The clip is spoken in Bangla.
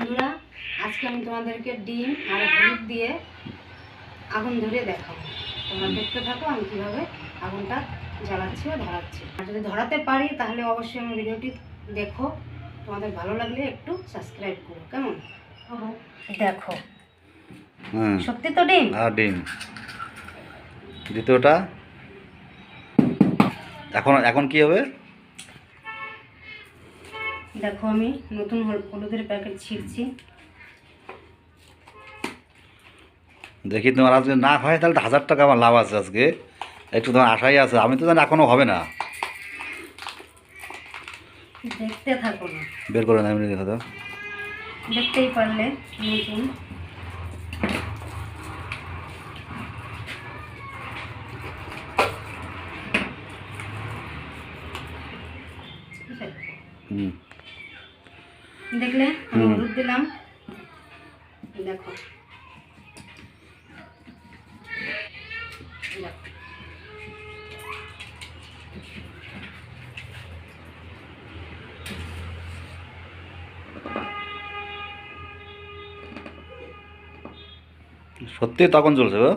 বন্ধুরা, আজকে আমি তোমাদেরকে ডিম আর হলুদ দিয়ে আগুন ধরে দেখাবো। তোমরা দেখতে থাকো আমি কীভাবে আগুনটা জ্বালাচ্ছি ও ধরাচ্ছি। আর যদি ধরাতে পারি তাহলে অবশ্যই আমার ভিডিওটি দেখো। তোমাদের ভালো লাগলে একটু সাবস্ক্রাইব করো, কেমন? দেখো, সত্যি তো ডিম। আর ডিম দ্বিতীয়টা এখন এখন কি হবে? দেখো, আমি নতুন হলুদের প্যাকেট ছিঁড়ছি। দেখি তোমার আজকে না হয় তাহলে 1000 টাকা আমার লাভ আছে আজকে, একটু তোমার আশাই আছে। আমি তো জানি এখনো হবে না। দেখতে থাকো না, বের করে না এমনি দেখো তো, দেখতেই পারলে নতুন। দেখলে আমি হলুদ দিলাম, দেখো সত্যি তখন চলছে গো।